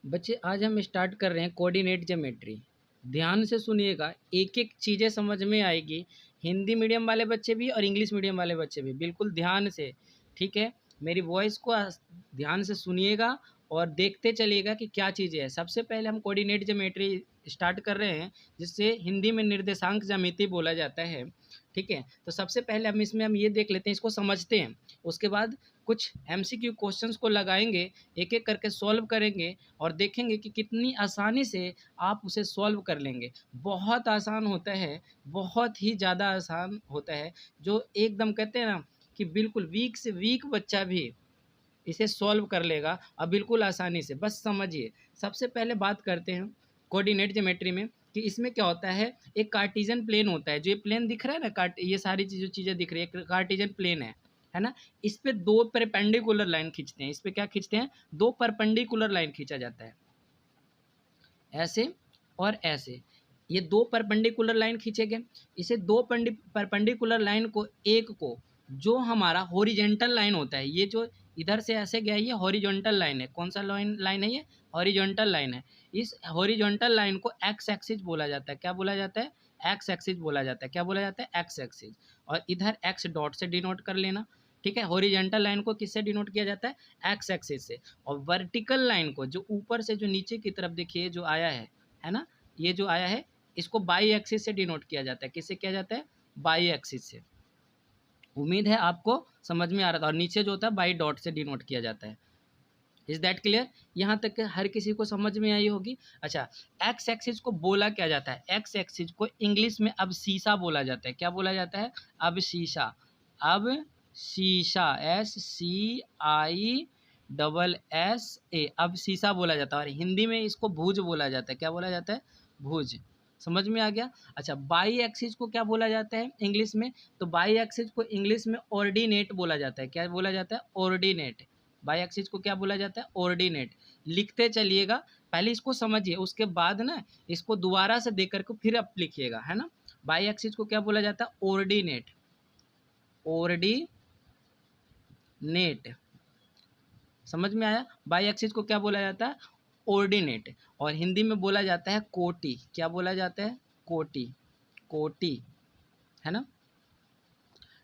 बच्चे आज हम स्टार्ट कर रहे हैं कोऑर्डिनेट ज्योमेट्री। ध्यान से सुनिएगा, एक एक चीज़ें समझ में आएगी। हिंदी मीडियम वाले बच्चे भी और इंग्लिश मीडियम वाले बच्चे भी, बिल्कुल ध्यान से। ठीक है, मेरी वॉइस को ध्यान से सुनिएगा और देखते चलिएगा कि क्या चीज़ें हैं। सबसे पहले हम कोऑर्डिनेट ज्योमेट्री स्टार्ट कर रहे हैं, जिससे हिंदी में निर्देशांक ज्यामिति बोला जाता है। ठीक है, तो सबसे पहले हम ये देख लेते हैं, इसको समझते हैं। उसके बाद कुछ एमसीक्यू क्वेश्चंस को लगाएंगे, एक एक करके सॉल्व करेंगे और देखेंगे कि कितनी आसानी से आप उसे सॉल्व कर लेंगे। बहुत आसान होता है, बहुत ही ज़्यादा आसान होता है, जो एकदम कहते हैं ना कि बिल्कुल वीक से वीक बच्चा भी इसे सॉल्व कर लेगा और बिल्कुल आसानी से। बस समझिए, सबसे पहले बात करते हैं कोऑर्डिनेट ज्योमेट्री में कि इसमें क्या होता है। एक कार्टेशियन प्लेन होता है, जो ये प्लेन दिख रहा है ना, ये सारी चीज़ें दिख रही है, कार्टेशियन प्लेन है ना। इस पे दो परपेंडिकुलर लाइन खींचते हैं। इस पे क्या खींचते हैं? दो परपेंडिकुलर लाइन खींचा जाता है, ऐसे और ऐसे। ये दो परपेंडिकुलर लाइन खींचे गए। इसे दो परपेंडिकुलर लाइन को, एक को, जो हमारा हॉरिजॉन्टल लाइन होता है, ये जो इधर से ऐसे गया, ये हॉरिजॉन्टल लाइन है। कौन सा लाइन है? ये हॉरिजॉन्टल लाइन है। इस हॉरिजॉन्टल लाइन को एक्स एक्सिस बोला जाता है। क्या बोला जाता है? एक्स एक्सिस बोला जाता है। क्या बोला जाता है? X axis. और इधर एक्स डॉट से डिनोट कर लेना। ठीक है, हॉरिजॉन्टल लाइन को किससे डिनोट किया जाता है? एक्स एक्सिस से। और वर्टिकल लाइन को, जो ऊपर से जो नीचे की तरफ देखिए जो आया है ना, ये जो आया है, इसको बाई एक्सिस से डिनोट किया जाता है। किससे किया जाता है? बाई एक्सिस से। उम्मीद है आपको समझ में आ रहा था। और नीचे जो होता है बाई डॉट से डिनोट किया जाता है। Is that clear? यहाँ तक हर किसी को समझ में आई होगी। अच्छा, एक्स एक्सिस को बोला क्या जाता है? एक्स एक्सिस को इंग्लिश में अब शीशा बोला जाता है। क्या बोला जाता है? अब शीशा। अब शीशा, SCISSA, अब शीशा बोला जाता है। और हिंदी में इसको भुज बोला जाता है। क्या बोला जाता है? भुज। समझ में आ गया? अच्छा, बाई एक्सिस को क्या बोला जाता है इंग्लिश में? तो बाई एक्सिस को इंग्लिश में ऑर्डिनेट बोला जाता है। क्या बोला जाता है? ऑर्डिनेट। बाई एक्सिस को क्या बोला जाता है? ऑर्डिनेट। लिखते चलिएगा, पहले इसको समझिए, उसके बाद ना इसको दोबारा से देख करके फिर आप लिखिएगा, है ना। बाई एक्सिस को क्या बोला जाता है? ऑर्डिनेट। ऑर्डिनेट। समझ में आया? बाई एक्सिस को क्या बोला जाता है? ऑर्डिनेट। और हिंदी में बोला जाता है कोटि। क्या बोला जाता है? कोटि। कोटि, है ना।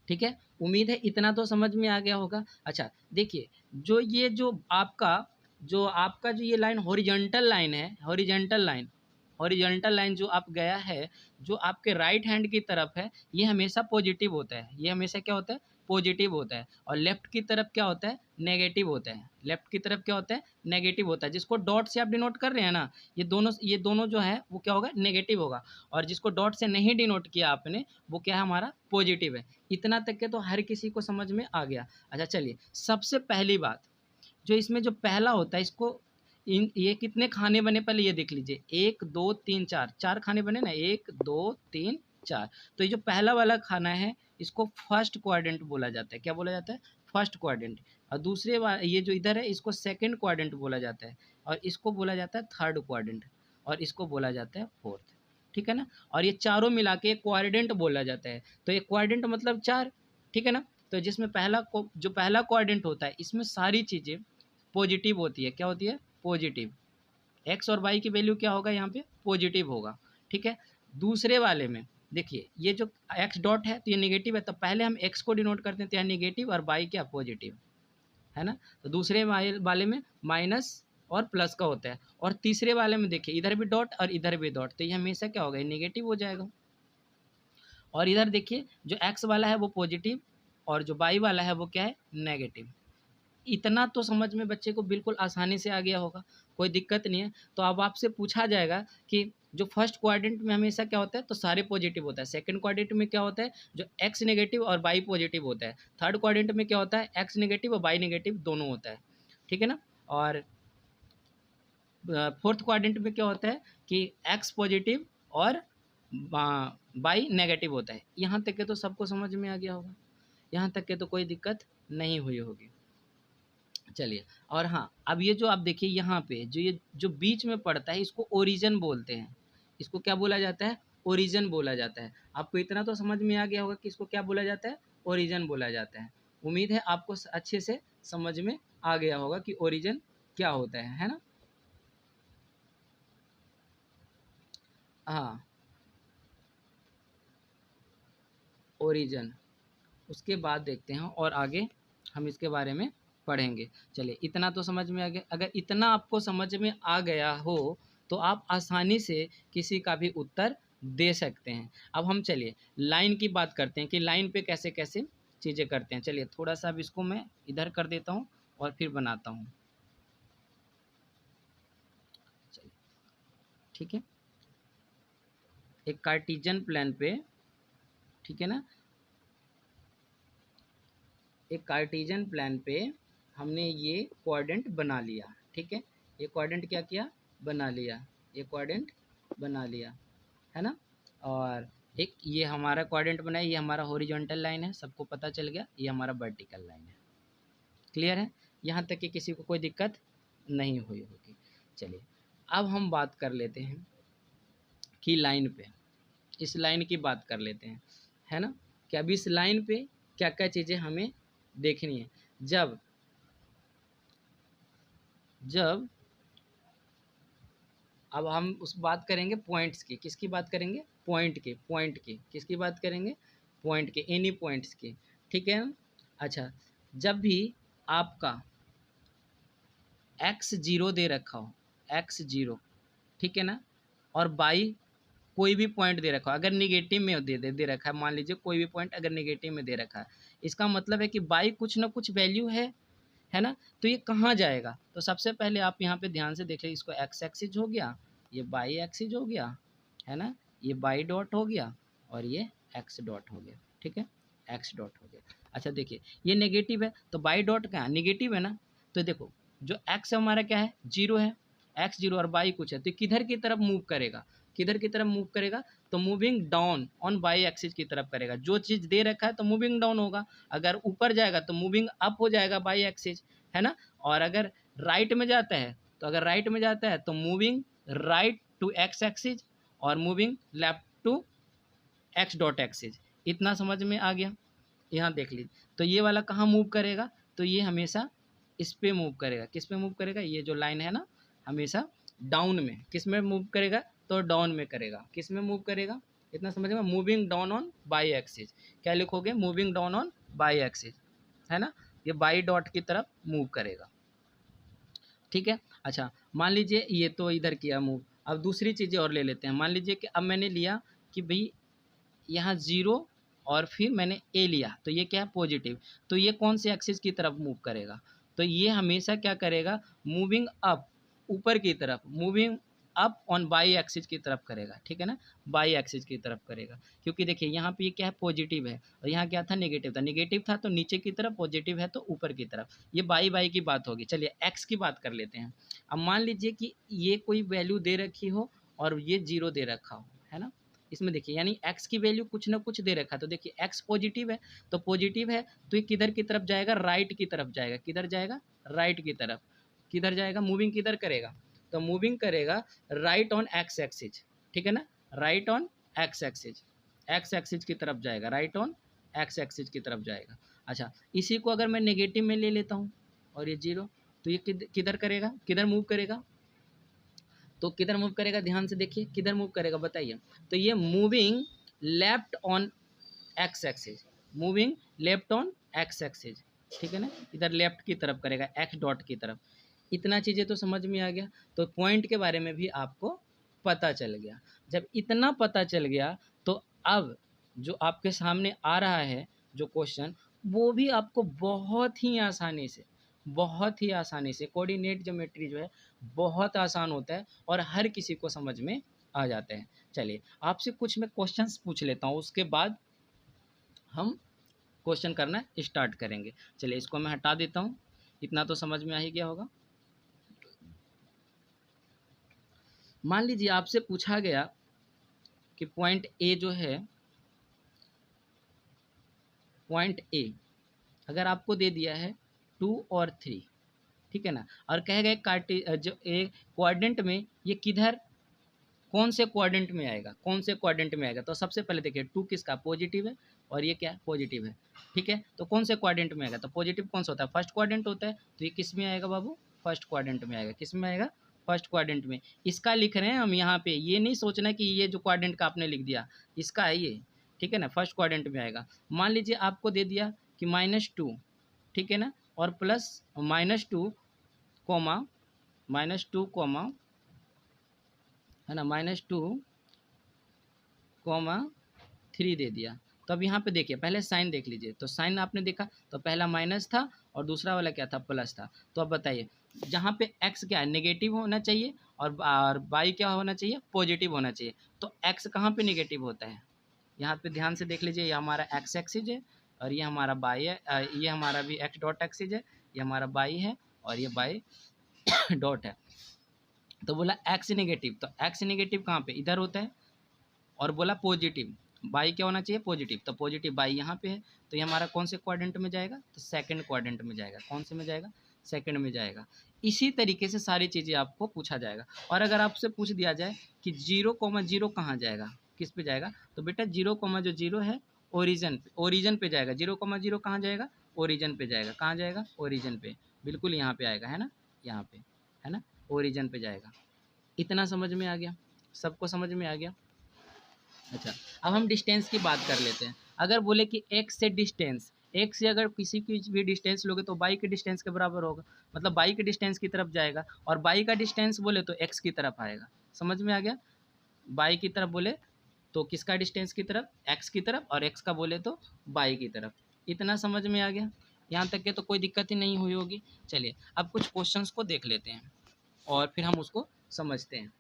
ठीक है, उम्मीद है इतना तो समझ में आ गया होगा। अच्छा देखिए, जो ये लाइन हॉरिजॉन्टल लाइन है, हॉरिजॉन्टल लाइन जो आप गया है, जो आपके राइट हैंड की तरफ है, ये हमेशा पॉजिटिव होता है। ये हमेशा क्या होता है? पॉजिटिव होता है। और लेफ्ट की तरफ क्या होता है? नेगेटिव होता है। लेफ्ट की तरफ क्या होता है? नेगेटिव होता है। जिसको डॉट से आप डिनोट कर रहे हैं ना, ये दोनों जो है वो क्या होगा? नेगेटिव होगा। और जिसको डॉट से नहीं डिनोट किया आपने, वो क्या है? हमारा पॉजिटिव है। इतना तक के तो हर किसी को समझ में आ गया। अच्छा चलिए, सबसे पहली बात, जो इसमें जो पहला होता है, इसको ये कितने खाने बने पहले ये देख लीजिए। 1 2 3 4, 4 खाने बने ना, 1 2 3 4। तो ये जो पहला वाला खाना है, इसको फर्स्ट क्वाड्रेंट बोला जाता है। क्या बोला जाता है? First quadrant. और ये जो इधर है, इसको सेकंड क्वाड्रेंट बोला जाता है। और इसको बोला जाता है थर्ड क्वाड्रेंट। और इसको बोला जाता है फोर्थ। ठीक है ना। और ये चारों मिला के एक क्वाड्रेंट बोला जाता है। तो एक क्वाड्रेंट मतलब 4। ठीक है ना। तो जिसमें जो पहला क्वाड्रेंट होता है, इसमें सारी चीज़ें पॉजिटिव होती है। क्या होती है? पॉजिटिव। एक्स और वाई की वैल्यू क्या होगा? यहाँ पे पॉजिटिव होगा। ठीक है। दूसरे वाले में देखिए, ये जो एक्स डॉट है, तो ये निगेटिव है, तो पहले हम एक्स को डिनोट करते हैं, तो यहाँ निगेटिव, और वाई क्या? पॉजिटिव, है ना। तो दूसरे वाले में माइनस और प्लस का होता है। और तीसरे वाले में देखिए, इधर भी डॉट और इधर भी डॉट, तो ये हमेशा क्या होगा? निगेटिव हो जाएगा। और इधर देखिए, जो एक्स वाला है वो पॉजिटिव, और जो वाई वाला है वो क्या है? नेगेटिव। इतना तो समझ में बच्चे को बिल्कुल आसानी से आ गया होगा, कोई दिक्कत नहीं है। तो अब आपसे पूछा जाएगा कि जो फर्स्ट क्वाड्रेंट में हमेशा क्या होता है? तो सारे पॉजिटिव होता है। सेकंड क्वाड्रेंट में क्या होता है? जो एक्स नेगेटिव और वाई पॉजिटिव होता है। थर्ड क्वाड्रेंट में क्या होता है? एक्स नेगेटिव और वाई नेगेटिव दोनों होता है। ठीक है ना। और फोर्थ क्वाड्रेंट में क्या होता है कि एक्स पॉजिटिव और वाई नेगेटिव होता है। यहाँ तक के तो सबको समझ में आ गया होगा, यहाँ तक के तो कोई दिक्कत नहीं हुई होगी। चलिए, और हाँ, अब ये जो आप देखिए यहाँ पे ये जो बीच में पड़ता है, इसको ओरिजिन बोलते हैं। इसको क्या बोला जाता है? ओरिजिन बोला जाता है। आपको इतना तो समझ में आ गया होगा कि इसको क्या बोला जाता है? ओरिजिन बोला जाता है। उम्मीद है आपको अच्छे से समझ में आ गया होगा कि ओरिजिन क्या होता है ना। हाँ, ओरिजिन। उसके बाद देखते हैं और आगे हम इसके बारे में पढ़ेंगे। चलिए इतना तो समझ में आ गया। अगर इतना आपको समझ में आ गया हो तो आप आसानी से किसी का भी उत्तर दे सकते हैं। अब हम चलिए लाइन की बात करते हैं कि लाइन पे कैसे कैसे चीज़ें करते हैं। चलिए थोड़ा सा अब इसको मैं इधर कर देता हूँ और फिर बनाता हूँ। चलिए ठीक है, एक कार्टिजन प्लान पे, ठीक है ना, एक कार्टिजन प्लान पे हमने ये क्वाड्रेंट बना लिया। ठीक है, ये क्वाड्रेंट क्या किया, बना लिया, ये क्वाड्रेंट बना लिया, है ना। और एक ये हमारा क्वाड्रेंट बना है, ये हमारा हॉरिजॉन्टल लाइन है, सबको पता चल गया, ये हमारा वर्टिकल लाइन है। क्लियर है, यहाँ तक कि किसी को कोई दिक्कत नहीं हुई होगी। चलिए अब हम बात कर लेते हैं कि लाइन पे, इस लाइन की बात कर लेते हैं, है ना, कि अब इस लाइन पे क्या क्या चीज़ें हमें देखनी है। जब जब अब हम उस बात करेंगे पॉइंट्स की, किसकी बात करेंगे, पॉइंट की किसकी बात करेंगे, पॉइंट के, एनी पॉइंट्स की। ठीक है ना? अच्छा, जब भी आपका एक्स जीरो दे रखा हो, एक्स जीरो, ठीक है ना, और बाई कोई भी पॉइंट दे रखा हो, अगर निगेटिव में दे रखा है, मान लीजिए कोई भी पॉइंट अगर निगेटिव में दे रखा है, इसका मतलब है कि बाई कुछ ना कुछ वैल्यू है ना। तो ये कहाँ जाएगा, तो सबसे पहले आप यहाँ पे ध्यान से देख लीजिए, इसको एक्स एक्सिस हो गया, ये बाई एक्सिस हो गया, है ना, ये बाई डॉट हो गया और ये एक्स डॉट हो गया। ठीक है, एक्स डॉट हो गया। अच्छा देखिए ये नेगेटिव है तो बाई डॉट क्या नेगेटिव है ना, तो देखो जो एक्स हमारा क्या है, जीरो है, एक्स जीरो और बाई कुछ है, तो किधर की तरफ मूव करेगा, किधर की तरफ मूव करेगा, तो moving down on by axis की तरफ करेगा। जो चीज़ दे रखा है तो मूविंग डाउन होगा, अगर ऊपर जाएगा तो मूविंग अप हो जाएगा बाई एक्सिस, है ना। और अगर राइट में जाता है तो अगर राइट में जाता है तो moving right to X axis और moving left to X dot axis. इतना समझ में आ गया। यहाँ देख लीजिए, तो ये वाला कहाँ मूव करेगा, तो ये हमेशा इस पे मूव करेगा, किस पे मूव करेगा, ये जो लाइन है ना, हमेशा डाउन में, किस में मूव करेगा, तो डाउन में करेगा, किस में मूव करेगा, इतना समझ में, moving down on by axis. क्या लिखोगे, moving down on by axis, है ना, ये बाई डॉट की तरफ मूव करेगा। ठीक है, अच्छा मान लीजिए ये तो इधर किया मूव, अब दूसरी चीज़ें और ले लेते हैं। मान लीजिए कि अब मैंने लिया कि भाई यहाँ ज़ीरो और फिर मैंने ए लिया, तो ये क्या है, पॉजिटिव, तो ये कौन से एक्सिस की तरफ मूव करेगा, तो ये हमेशा क्या करेगा, मूविंग अप, ऊपर की तरफ, moving up on by axis की तरफ करेगा। ठीक है ना, बाई एक्सिस की तरफ करेगा, क्योंकि देखिए यहाँ पे ये क्या है, पॉजिटिव है और यहाँ क्या था, नेगेटिव था, नेगेटिव था तो नीचे की तरफ, पॉजिटिव है तो ऊपर की तरफ। ये बाई बाई की बात होगी। चलिए एक्स की बात कर लेते हैं। अब मान लीजिए कि ये कोई वैल्यू दे रखी हो और ये जीरो दे रखा हो, है ना, इसमें देखिए यानी x की वैल्यू कुछ ना कुछ दे रखा है, तो देखिए x पॉजिटिव है, तो पॉजिटिव है तो ये किधर की तरफ जाएगा, राइट की तरफ जाएगा, किधर जाएगा, राइट की तरफ, किधर जाएगा, मूविंग किधर करेगा, तो मूविंग करेगा राइट ऑन एक्स एक्सिस। ठीक है ना, right on x axis, x axis की तरफ जाएगा, राइट ऑन एक्स एक्सिस की तरफ जाएगा। अच्छा इसी को अगर मैं नेगेटिव में ले लेता हूँ और ये जीरो, तो ये किधर करेगा, किधर मूव करेगा, तो किधर मूव करेगा, ध्यान से देखिए किधर मूव करेगा बताइए, तो ये moving left on x axis, moving left on x axis. ठीक है ना, इधर लेफ्ट की तरफ करेगा, एक्स डॉट की तरफ। इतना चीज़ें तो समझ में आ गया, तो पॉइंट के बारे में भी आपको पता चल गया। जब इतना पता चल गया तो अब जो आपके सामने आ रहा है जो क्वेश्चन, वो भी आपको बहुत ही आसानी से, बहुत ही आसानी से, कोऑर्डिनेट ज्योमेट्री जो है बहुत आसान होता है और हर किसी को समझ में आ जाता है। चलिए आपसे कुछ मैं क्वेश्चंस पूछ लेता हूँ, उसके बाद हम क्वेश्चन करना स्टार्ट करेंगे। चलिए इसको मैं हटा देता हूँ, इतना तो समझ में आ ही गया होगा। मान लीजिए आपसे पूछा गया कि पॉइंट ए जो है, पॉइंट ए अगर आपको दे दिया है 2 और 3, ठीक है ना, और कहे गए जो एक क्वाड्रेंट में ये किधर, कौन से क्वाड्रेंट में आएगा, कौन से क्वाड्रेंट में आएगा, तो सबसे पहले देखिए 2 किसका, पॉजिटिव है और ये क्या पॉजिटिव है। ठीक है, तो कौन से क्वाड्रेंट में आएगा, तो पॉजिटिव कौन सा होता है, फर्स्ट क्वाड्रेंट होता है, तो ये किस में आएगा बाबू, फर्स्ट क्वाड्रेंट में आएगा, किस में आएगा, फर्स्ट क्वाड्रेंट में, इसका लिख रहे हैं हम यहाँ पे। ये नहीं सोचना कि ये जो क्वाड्रेंट का आपने लिख दिया इसका है ये, ठीक है ना, फर्स्ट क्वाड्रेंट में आएगा। मान लीजिए आपको दे दिया कि -2, ठीक है ना, और प्लस -2 कोमा -2 कोमा, है ना, -2,3 दे दिया। तो अब यहाँ पे देखिए, पहले साइन देख लीजिए। तो साइन आपने देखा तो पहला माइनस था और दूसरा वाला क्या था, प्लस था। तो अब बताइए, जहाँ पे x क्या है, नेगेटिव होना चाहिए, और y क्या होना चाहिए, पॉजिटिव होना चाहिए। तो x कहाँ पे नेगेटिव होता है, यहाँ पे ध्यान से देख लीजिए। ये हमारा x एक्सिस है और ये हमारा y है, ये हमारा भी x डॉट एक्सिस है, ये हमारा y है और ये y डॉट है। तो बोला x नेगेटिव, तो x नेगेटिव कहाँ पे, इधर होता है। और बोला पॉजिटिव, बाई क्या होना चाहिए, पॉजिटिव। तो पॉजिटिव बाई यहाँ पे है, तो ये हमारा कौन से क्वाड्रेंट में जाएगा, तो सेकंड क्वाड्रेंट में जाएगा। कौन से में जाएगा, सेकंड में जाएगा। इसी तरीके से सारी चीज़ें आपको पूछा जाएगा। और अगर आपसे पूछ दिया जाए कि 0,0 कहाँ जाएगा, किस पे जाएगा, तो बेटा 0,0 है ओरिजिन पे जाएगा। 0,0 कहाँ जाएगा, ओरिजिन पे जाएगा। कहाँ जाएगा, ओरिजिन पे, बिल्कुल यहाँ पे आएगा, है ना, यहाँ पे, है ना, ओरिजिन पे जाएगा। इतना समझ में आ गया, सबको समझ में आ गया। अच्छा, अब हम डिस्टेंस की बात कर लेते हैं। अगर बोले कि x से डिस्टेंस, x से अगर किसी की भी डिस्टेंस लोगे तो y के डिस्टेंस के बराबर होगा, मतलब y के डिस्टेंस की तरफ जाएगा। और y का डिस्टेंस बोले तो x की तरफ आएगा। समझ में आ गया, y की तरफ बोले तो किसका डिस्टेंस की तरफ, x की तरफ, और x का बोले तो y की तरफ। इतना समझ में आ गया, यहाँ तक के तो कोई दिक्कत ही नहीं हुई होगी। चलिए अब कुछ क्वेश्चंस को देख लेते हैं और फिर हम उसको समझते हैं।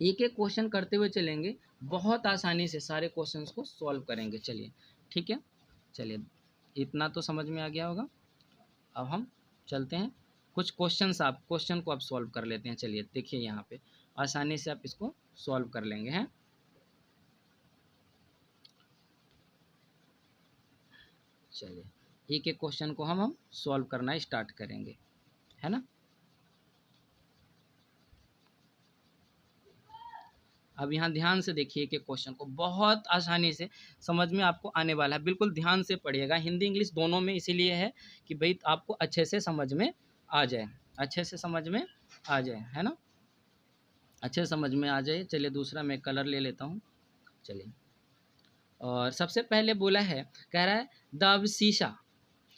एक एक क्वेश्चन करते हुए चलेंगे, बहुत आसानी से सारे क्वेश्चंस को सॉल्व करेंगे। चलिए ठीक है, चलिए इतना तो समझ में आ गया होगा। अब हम चलते हैं, कुछ क्वेश्चन को आप सॉल्व कर लेते हैं। चलिए देखिए, यहाँ पे आसानी से आप इसको सॉल्व कर लेंगे, हैं। चलिए एक एक क्वेश्चन को हम सॉल्व करना स्टार्ट करेंगे, है ना। अब यहाँ ध्यान से देखिए कि क्वेश्चन को बहुत आसानी से समझ में आपको आने वाला है। बिल्कुल ध्यान से पढ़िएगा, हिंदी इंग्लिश दोनों में, इसीलिए है कि भाई आपको अच्छे से समझ में आ जाए, अच्छे से समझ में आ जाए, है ना, अच्छे से समझ में आ जाए। चलिए दूसरा मैं कलर ले लेता हूँ। चलिए, और सबसे पहले बोला है, कह रहा है द अवशीषा,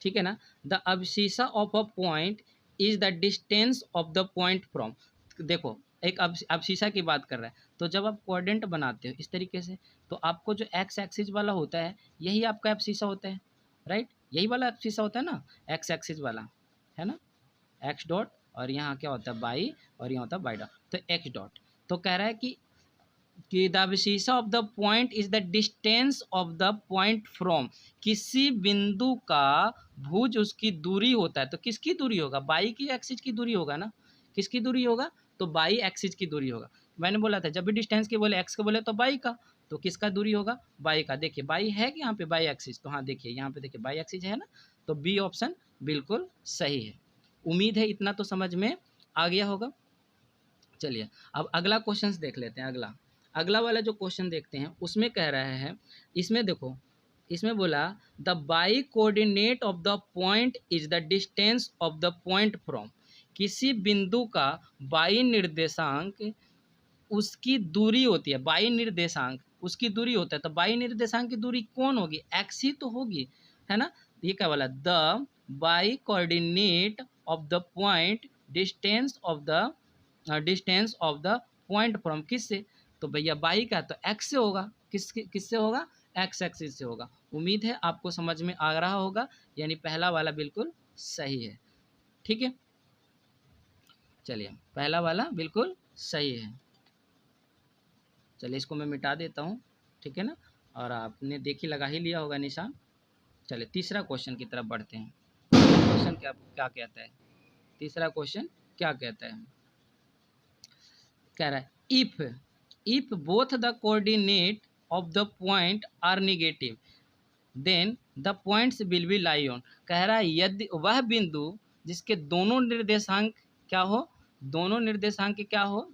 ठीक है ना, the abscissa of a point is the distance of the point from. देखो एक अवशीषा की बात कर रहा है। तो जब आप कोऑर्डिनेट बनाते हो इस तरीके से, तो आपको जो एक्स एक्सिस वाला होता है यही आपका अवशीषा होता है, राइट, यही वाला अवशीषा होता है ना, एक्स एक्सिस वाला, है ना, एक्स डॉट, और यहाँ क्या होता है बाई, और यहाँ होता है बाई डॉट, तो एक्स डॉट। तो कह रहा है कि the abscissa of the point is the distance of the point from, किसी बिंदु का भुज उसकी दूरी होता है। तो किसकी दूरी होगा, बाई की एक्सिस की दूरी होगा ना, किसकी दूरी होगा, तो बाई एक्सिस की दूरी होगा। मैंने बोला था जब भी डिस्टेंस के बोले एक्स के बोले तो बाई का, तो किसका दूरी होगा, बाई का। देखिए बाई है कि यहाँ पे बाई एक्सिस, तो हाँ देखिए यहाँ पे देखिए बाई एक्सिस है ना, तो बी ऑप्शन बिल्कुल सही है। उम्मीद है इतना तो समझ में आ गया होगा। चलिए अब अगला क्वेश्चन देख लेते हैं। अगला वाला जो क्वेश्चन देखते हैं उसमें कह रहा है, इसमें देखो, इसमें बोला the by coordinate of the point is the distance of the point from, किसी बिंदु का बाई निर्देशांक उसकी दूरी होती है, बाई निर्देशांक उसकी दूरी होता है। तो बाई निर्देशांक की दूरी कौन होगी, एक्स ही तो होगी, है ना। ये क्या बोला, the by coordinate of the point distance of the point from, किससे, तो भैया बाई का तो एक्स से होगा, किससे होगा, एक्स एक्सिस से होगा। उम्मीद है आपको समझ में आ रहा होगा, यानी पहला वाला बिल्कुल सही है, ठीक है। चलिए पहला वाला बिल्कुल सही है। चलिए इसको मैं मिटा देता हूँ, ठीक है ना, और आपने देखी लगा ही लिया होगा निशान। चलिए तीसरा क्वेश्चन की तरफ बढ़ते हैं। क्वेश्चन क्या क्या कहता है, तीसरा क्वेश्चन क्या कहता है, कह रहा है if both the coordinate of the point are negative then the points will be lie on. कह रहा है यदि वह बिंदु जिसके दोनों निर्देशांक क्या हो,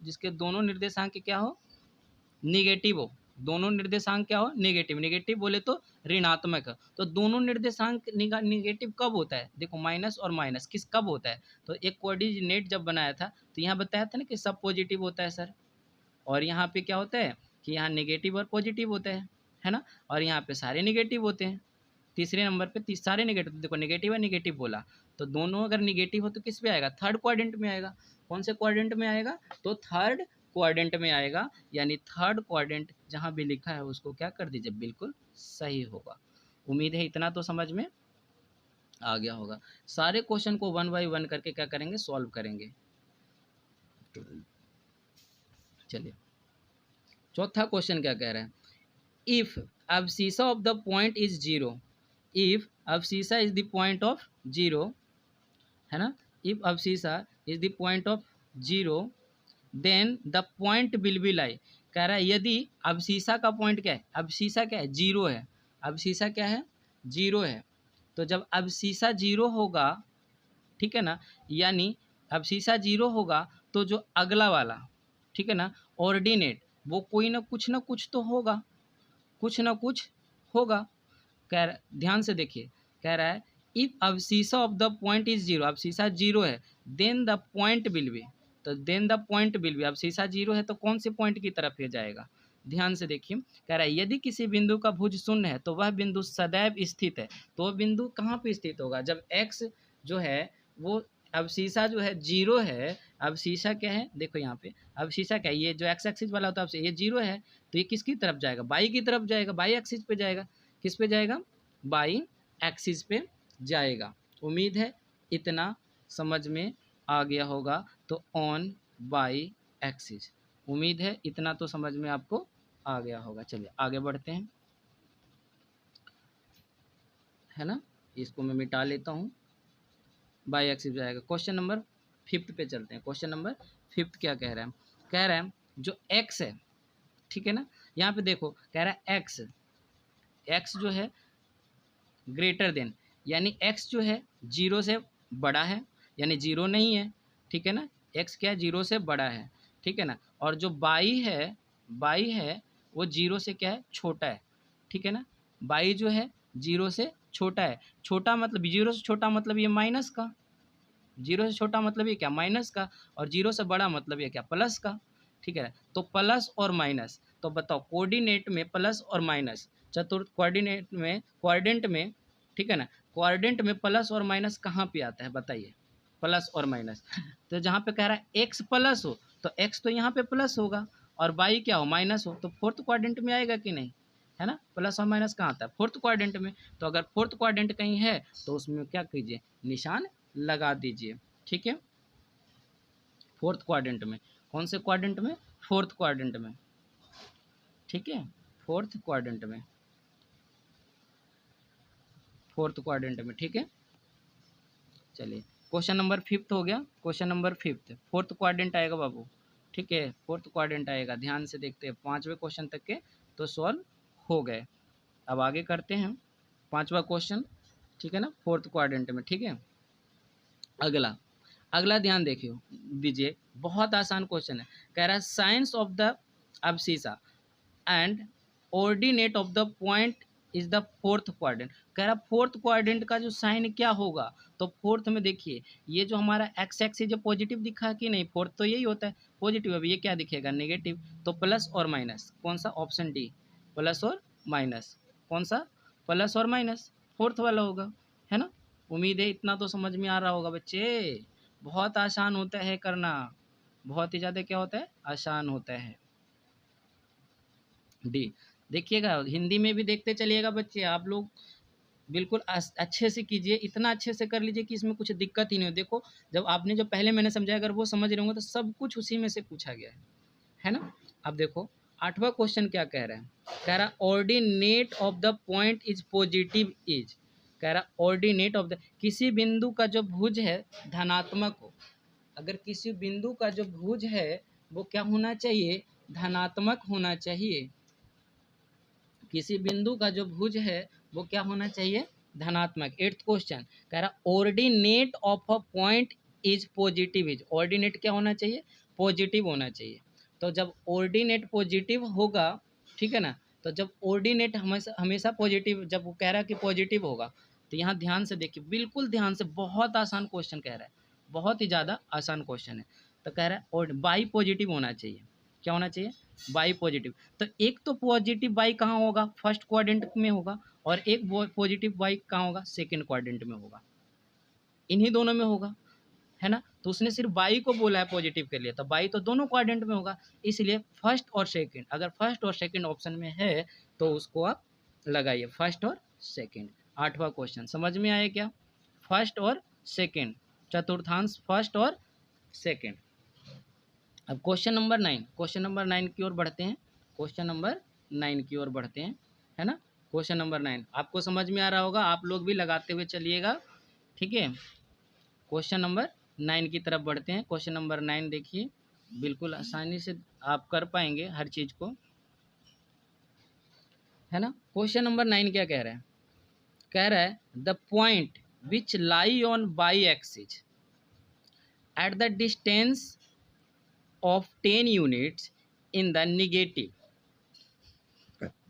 जिसके दोनों निर्देशांक क्या हो, निगेटिव हो, दोनों निर्देशांक क्या हो, नेगेटिव। नेगेटिव बोले तो ऋणात्मक है। तो दोनों निर्देशांक नेगेटिव कब होता है, देखो माइनस और माइनस किस कब होता है, तो एक कोऑर्डिनेट जब बनाया था तो यहाँ बताया था ना कि सब पॉजिटिव होता है सर, और यहाँ पे क्या होता है कि यहाँ नेगेटिव और पॉजिटिव होता है ना, और यहाँ पे सारे नेगेटिव होते हैं। तीसरे नंबर पे सारे नेगेटिव, देखो नेगेटिव है नेगेटिव बोला, तो दोनों अगर नेगेटिव हो तो किस पे आएगा, थर्ड क्वाड्रेंट में आएगा। कौन से क्वाड्रेंट में आएगा, तो थर्ड क्वाड्रेंट में आएगा, यानी थर्ड क्वाड्रेंट जहाँ भी लिखा है उसको क्या कर दीजिए, बिल्कुल सही होगा। उम्मीद है इतना तो समझ में आ गया होगा। सारे क्वेश्चन को 1 बाय 1 करके क्या करेंगे, सॉल्व करेंगे। चलिए चौथा क्वेश्चन क्या कह रहा है, if abscissa of the point is 0, if abscissa is the point of 0, है ना, if abscissa is the point of 0 then the point will be lie। कह रहा है यदि abscissa का पॉइंट क्या है, abscissa क्या है, 0 है, abscissa क्या है, 0 है, तो जब abscissa 0 होगा, ठीक है ना, यानी abscissa 0 होगा तो जो अगला वाला, ठीक है ना, ऑर्डिनेट वो कोई ना कुछ तो होगा, कुछ ना कुछ होगा। कह रहा, ध्यान से देखिए, कह रहा है if abscissa of the point is 0, abscissa 0 है, then the point will be, तो then the point will be, abscissa 0 है तो कौन से पॉइंट की तरफ ये जाएगा, ध्यान से देखिए। कह रहा है यदि किसी बिंदु का भुज शून्य है तो वह बिंदु सदैव स्थित है, तो वह बिंदु कहाँ पे स्थित होगा, जब x जो है वो abscissa जो है 0 है, abscissa क्या है, देखो यहाँ पे abscissa क्या है, ये जो x एक्सिस वाला होता है ये 0 है, तो ये किसकी तरफ जाएगा, बाई की तरफ जाएगा, बाई एक्सिस पे जाएगा, किस पे जाएगा, बाई एक्सिस पे जाएगा। उम्मीद है इतना समझ में आ गया होगा, तो ऑन बाई एक्सिस, उम्मीद है इतना तो समझ में आपको आ गया होगा। चलिए आगे बढ़ते हैं, है ना, इसको मैं मिटा लेता हूँ, बाई एक्सिस जाएगा। क्वेश्चन नंबर 5 पे चलते हैं। क्वेश्चन नंबर 5 क्या कह रहा है, कह रहा है जो x है, ठीक है ना, यहाँ पे देखो कह रहा है x जो है ग्रेटर देन, यानी x जो है 0 से बड़ा है, यानी 0 नहीं है, ठीक है ना, x क्या है 0 से बड़ा है, ठीक है ना, और जो बाई है वो 0 से क्या है, छोटा है, ठीक है ना, बाई जो है 0 से छोटा है, छोटा मतलब 0 से छोटा मतलब ये माइनस का, 0 से छोटा मतलब ये क्या, माइनस का, और 0 से बड़ा मतलब ये क्या, प्लस का, ठीक है ना, तो प्लस और माइनस, तो बताओ कोऑर्डिनेट में प्लस और माइनस, चतुर्थ क्वाड्रेंट में, ठीक है ना, क्वाड्रेंट में प्लस और माइनस कहाँ पे आता है बताइए, प्लस और माइनस, तो जहाँ पे कह रहा है एक्स प्लस हो तो एक्स तो यहाँ पे प्लस होगा, और बाई क्या हो, माइनस हो, तो फोर्थ क्वाड्रेंट में आएगा कि नहीं, है ना, प्लस और माइनस कहाँ आता है, फोर्थ क्वाड्रेंट में, तो अगर फोर्थ क्वाड्रेंट कहीं है तो उसमें क्या कीजिए, निशान लगा दीजिए, ठीक है, फोर्थ क्वाड्रेंट में, कौन से क्वाड्रेंट में, फोर्थ क्वाड्रेंट में, ठीक है, फोर्थ क्वाड्रेंट में, फोर्थ क्वाड्रेंट में, ठीक है। चलिए क्वेश्चन नंबर 5 हो गया, क्वेश्चन नंबर 5 फोर्थ क्वाड्रेंट आएगा बाबू, ठीक है, फोर्थ क्वाड्रेंट आएगा, ध्यान से देखते हैं, 5वें क्वेश्चन तक के तो सॉल्व हो गए। अब आगे करते हैं 5वां क्वेश्चन, ठीक है ना, फोर्थ क्वाड्रेंट में, ठीक है। अगला अगला ध्यान देखियो दीजिए, बहुत आसान क्वेश्चन है, कह रहा है science of the abscissa and ordinate of the point is the fourth quadrant, कह रहा फोर्थ क्वाड्रेंट का जो साइन क्या होगा, तो फोर्थ में देखिए ये जो हमारा एक्स एक्सिस जो पॉजिटिव दिखा कि नहीं, फोर्थ तो यही होता है पॉजिटिव, अब ये क्या दिखेगा, नेगेटिव, तो प्लस और माइनस, कौन सा, ऑप्शन डी, प्लस और माइनस, कौन सा, प्लस और माइनस, फोर्थ वाला होगा, है ना। उम्मीद है इतना तो समझ में आ रहा होगा बच्चे, बहुत आसान होता है करना, बहुत ही ज़्यादा क्या होता है, आसान होता है। डी देखिएगा, हिंदी में भी देखते चलिएगा बच्चे, आप लोग बिल्कुल अच्छे से कीजिए, इतना अच्छे से कर लीजिए कि इसमें कुछ दिक्कत ही नहीं हो। देखो जब आपने जो पहले मैंने समझाया अगर वो समझ रहे होंगे तो सब कुछ उसी में से पूछा गया है ना। अब देखो 8वां क्वेश्चन क्या कह रहा है, कह रहा ordinate of the point is positive is, कह रहा ऑर्डिनेट ऑफ द, किसी बिंदु का जो भुज है धनात्मक हो, अगर किसी बिंदु का जो भुज है वो क्या होना चाहिए, धनात्मक होना चाहिए, किसी बिंदु का जो भुज है वो क्या होना चाहिए, धनात्मक। 8th क्वेश्चन कह रहा ordinate of a point is positive is, ordinate क्या होना चाहिए, पॉजिटिव होना चाहिए, तो जब ऑर्डिनेट पॉजिटिव होगा ठीक है ना। तो जब ऑर्डिनेट हमेशा हमेशा पॉजिटिव, जब वो कह रहा है कि पॉजिटिव होगा, तो यहाँ ध्यान से देखिए, बिल्कुल ध्यान से, बहुत आसान क्वेश्चन कह रहा है, बहुत ही ज़्यादा आसान क्वेश्चन है। तो कह रहा है और बाई पॉजिटिव होना चाहिए। क्या होना चाहिए? By positive. तो एक तो पॉजिटिव बाई कहाँ होगा? फर्स्ट क्वाड्रेंट में होगा, और एक पॉजिटिव बाई कहाँ होगा? सेकेंड क्वाड्रेंट में होगा, इन्हीं दोनों में होगा, है ना। तो उसने सिर्फ बाई को बोला है पॉजिटिव के लिए, तो बाई तो दोनों क्वाड्रेंट में होगा, इसलिए फर्स्ट और सेकंड, अगर फर्स्ट और सेकंड ऑप्शन में है तो उसको आप लगाइए, फर्स्ट और सेकंड। आठवां क्वेश्चन समझ में आया क्या? फर्स्ट और सेकंड, चतुर्थांश फर्स्ट और सेकंड। अब क्वेश्चन नंबर 9 की ओर बढ़ते हैं, क्वेश्चन नंबर 9 की ओर बढ़ते हैं, है ना। क्वेश्चन नंबर 9 आपको समझ में आ रहा होगा, आप लोग भी लगाते हुए चलिएगा, ठीक है। क्वेश्चन नंबर 9 की तरफ बढ़ते हैं। क्वेश्चन नंबर 9 देखिए, बिल्कुल आसानी से आप कर पाएंगे हर चीज़ को, है ना। क्वेश्चन नंबर 9 क्या कह रहा है? कह रहा है the point which lie on by axis at the distance of 10 units in the negative.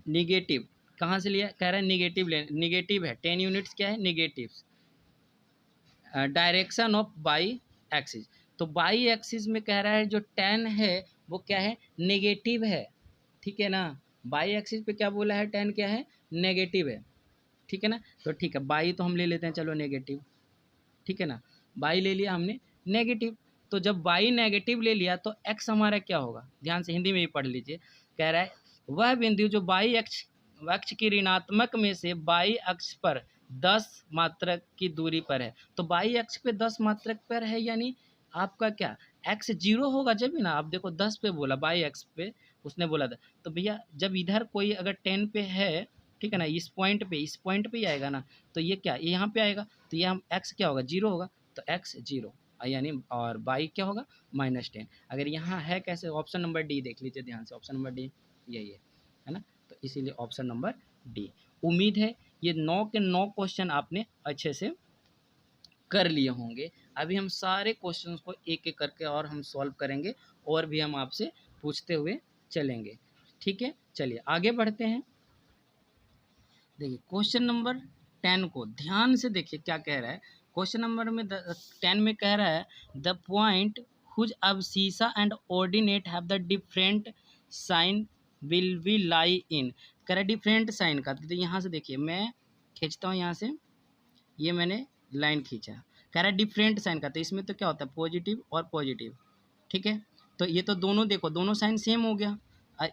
Negative कहाँ से लिया? कह रहा है निगेटिव निगेटिव है, 10 यूनिट्स क्या है? Negatives. Direction of by axis, तो बाई एक्सिस में कह रहा है जो 10 है वो क्या है? नेगेटिव है, ठीक है ना। बाई एक्सिस पे क्या बोला है? 10 क्या है? नेगेटिव है, ठीक है ना। तो ठीक है, बाई तो हम ले लेते हैं, चलो नेगेटिव, ठीक है ना। बाई ले लिया हमने नेगेटिव, तो जब बाई नेगेटिव ले लिया तो एक्स हमारा क्या होगा? ध्यान से हिंदी में भी पढ़ लीजिए। कह रहा है वह बिंदु जो बाई अक्ष अक्ष की ऋणात्मक में से बाई अक्ष पर 10 मात्रक की दूरी पर है। तो बाई अक्ष पे 10 मात्रक पर है, यानी आपका क्या? एक्स 0 होगा जब भी ना। आप देखो 10 पे बोला, बाई एक्स पे उसने बोला था, तो भैया जब इधर कोई अगर 10 पे है, ठीक है ना, इस पॉइंट पे ही आएगा ना, तो ये क्या? ये यहाँ पे आएगा, तो ये हम एक्स क्या होगा? 0 होगा, तो एक्स 0, यानी और बाई क्या होगा? -10। अगर यहाँ है कैसे? ऑप्शन नंबर डी देख लीजिए ध्यान से, ऑप्शन नंबर डी यही है ना। तो इसीलिए ऑप्शन नंबर डी। उम्मीद है ये 9 के 9 क्वेश्चन आपने अच्छे से कर लिए होंगे। अभी हम सारे क्वेश्चंस को एक एक करके और हम सॉल्व करेंगे, और भी हम आपसे पूछते हुए चलेंगे, ठीक है। चलिए आगे बढ़ते हैं। देखिए क्वेश्चन नंबर 10 को ध्यान से देखिए क्या कह रहा है। क्वेश्चन नंबर में 10 में कह रहा है the point whose abscissa and ordinate have the different sign will be lie in. कह रहा है डिफरेंट साइन का, तो यहाँ से देखिए मैं खींचता हूँ, यहाँ से ये मैंने लाइन खींचा, कह रहा है डिफरेंट साइन का, तो इसमें तो क्या होता है? पॉजिटिव और पॉजिटिव, ठीक है। तो ये तो दोनों देखो, दोनों साइन सेम हो गया।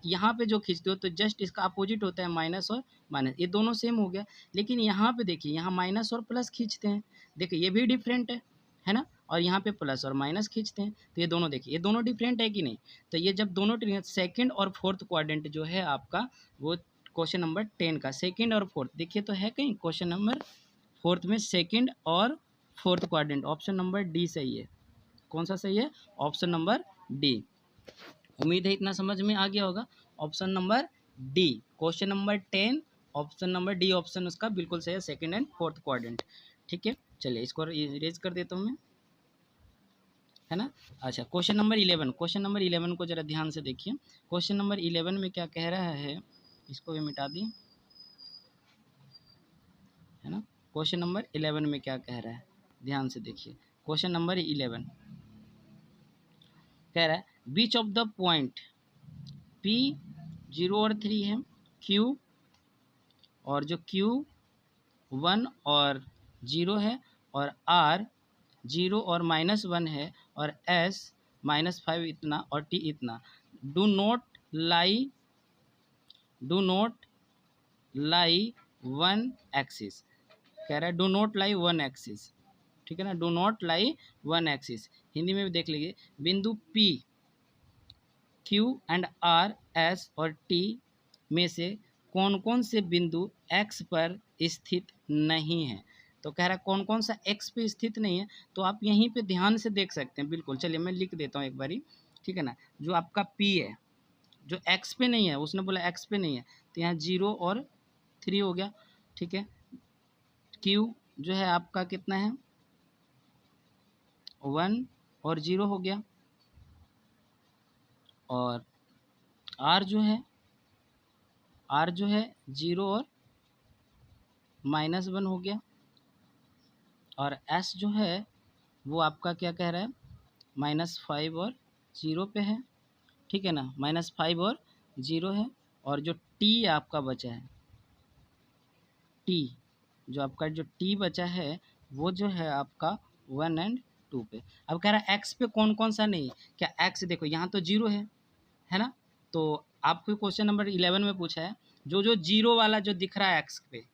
यहाँ पे जो खींचते हो तो जस्ट इसका अपोजिट होता है, माइनस और माइनस, ये दोनों सेम हो गया। लेकिन यहाँ पे देखिए, यहाँ माइनस और प्लस खींचते हैं, देखिए ये भी डिफरेंट है ना। और यहाँ पे प्लस और माइनस खींचते हैं, तो ये दोनों देखिए, ये दोनों डिफरेंट है कि नहीं। तो ये जब दोनों सेकंड और फोर्थ क्वाड्रेंट जो है आपका, वो क्वेश्चन नंबर 10 का सेकंड और फोर्थ देखिए, तो है कहीं क्वेश्चन नंबर फोर्थ में सेकंड और fourth quadrant, option number D सही है। कौन सा सही है? Option number D. उम्मीद है इतना समझ में आ गया होगा। Option number D, question number 10, option number D option उसका बिल्कुल सही है, सेकंड एंड फोर्थ क्वाड्रेंट, ठीक है। चलिए इसको इरेज कर देता हूँ मैं, है ना। अच्छा क्वेश्चन नंबर 11, क्वेश्चन नंबर 11 को जरा ध्यान से देखिए। क्वेश्चन नंबर 11 में क्या कह रहा है, इसको भी मिटा दिए, है ना। क्वेश्चन नंबर 11 में क्या कह रहा है, ध्यान से देखिए। क्वेश्चन नंबर 11 कह रहा है each of the point P 0 और 3 है, Q और जो Q 1 और 0 है, और R 0 और -1 है, और S -5 इतना, और T इतना। Do not lie do not lie one axis, कह रहा है do not lie one axis, ठीक है ना। Do not lie one axis, Hindi में भी देख लीजिए। बिंदु P Q and R S और T में से कौन कौन से बिंदु X पर स्थित नहीं है। तो कह रहा है कौन कौन सा X पे स्थित नहीं है, तो आप यहीं पे ध्यान से देख सकते हैं, बिल्कुल। चलिए मैं लिख देता हूँ एक बारी, ठीक है ना। जो आपका P है, जो X पे नहीं है, उसने बोला X पे नहीं है, तो यहाँ 0 और 3 हो गया, ठीक है। Q जो है आपका कितना है? 1 और 0 हो गया, और R जो है आर जो है 0 और -1 हो गया, और एस जो है वो आपका क्या कह रहा है, -5 और 0 पे है, ठीक है ना, -5 और 0 है। और जो टी आपका बचा है, टी जो आपका जो टी बचा है वो जो है आपका 1 एंड 2 पे। अब कह रहा है एक्स पे कौन कौन सा नहीं, क्या एक्स देखो यहाँ तो 0 है ना, तो आपको क्वेश्चन नंबर 11 में पूछा है जो जो 0 वाला जो दिख रहा है एक्स पे,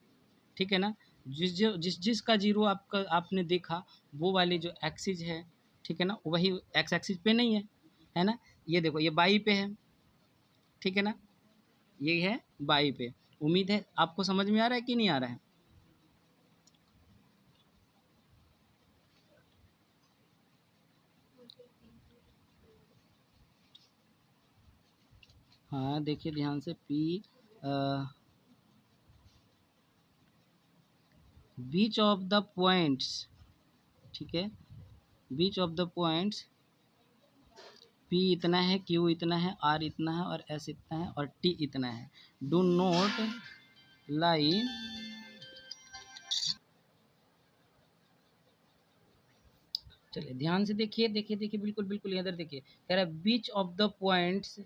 ठीक है ना, जिसका 0 आपका आपने देखा वो वाली जो एक्सिस है, ठीक है ना, वही एक्स एक्सिस पे नहीं है ना। ये देखो ये बाई पे है, ठीक है ना, ये है बाई पे। उम्मीद है आपको समझ में आ रहा है कि नहीं आ रहा है। हाँ देखिए ध्यान से, P beach of the points, ठीक है, each of the points P इतना है, क्यू इतना है, आर इतना है और एस इतना है और टी इतना है, डू नॉट लाई, चलिए ध्यान से देखिए देखिए देखिए, बिल्कुल बिल्कुल इधर देखिए, कह रहा है बीच ऑफ द पॉइंट्स।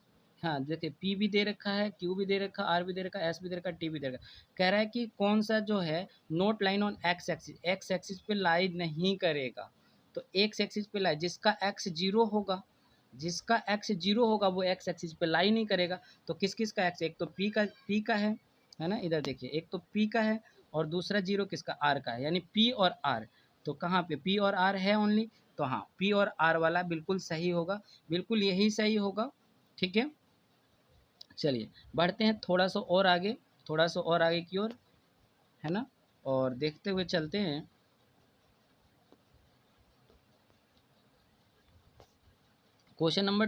हाँ देखिए, पी भी दे रखा है, क्यू भी दे रखा है, आर भी दे रखा है, एस भी दे रखा है, टी भी दे रखा है। कह रहा है कि कौन सा जो है note line on x axis पे लाई नहीं करेगा। तो एक्स एक्सिस पे लाई, जिसका एक्स 0 होगा, जिसका एक्स 0 होगा वो एक्स एक्सिस पे लाई नहीं करेगा। तो किस किस का एक्स, एक तो पी का है ना, इधर देखिए, एक तो पी का है और दूसरा 0 किसका, आर का है, यानी पी और आर। तो कहाँ पे पी और आर है ओनली, तो हाँ पी और आर वाला बिल्कुल सही होगा, बिल्कुल यही सही होगा, ठीक है। चलिए बढ़ते हैं थोड़ा सा और आगे, थोड़ा सा और आगे की ओर, है ना, और देखते हुए चलते हैं। क्वेश्चन नंबर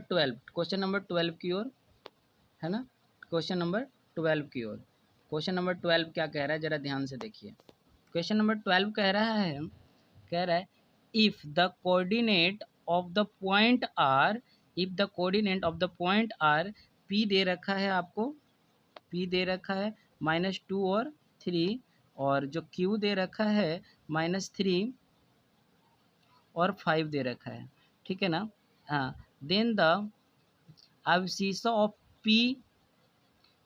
12 की ओर, है ना, क्वेश्चन नंबर 12 की ओर। क्वेश्चन नंबर 12 क्या कह रहा है, जरा ध्यान से देखिए। क्वेश्चन नंबर 12 कह रहा है, कह रहा है if the coordinate of the point are, if the coordinate of the point are, P दे रखा है आपको, पी दे रखा है -2 और 3, और जो क्यू दे रखा है -3 और 5 दे रखा है, ठीक है ना। हाँ, then the abscissa of P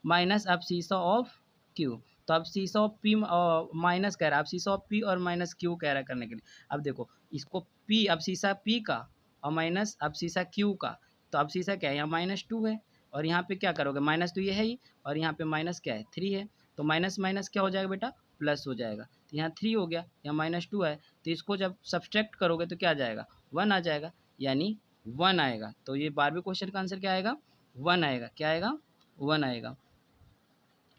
minus abscissa of Q. तो abscissa ऑफ पी माइनस कह रहा है, abscissa ऑफ पी और माइनस क्यू कह रहा है करने के लिए। अब देखो इसको पी, abscissa पी का और माइनस abscissa क्यू का, तो abscissa क्या है, यहाँ -2 है और यहाँ पे क्या करोगे, माइनस तो ये है ही, और यहाँ पे माइनस क्या है, 3 है, तो माइनस माइनस क्या हो जाएगा बेटा, प्लस हो जाएगा। तो यहाँ 3 हो गया, यहाँ -2 है, तो इसको जब सब्सट्रैक्ट करोगे तो क्या आ जाएगा, 1 आ जाएगा, यानी 1 आएगा। तो ये 12वें क्वेश्चन का आंसर क्या आएगा, 1 आएगा, क्या आएगा, 1 आएगा।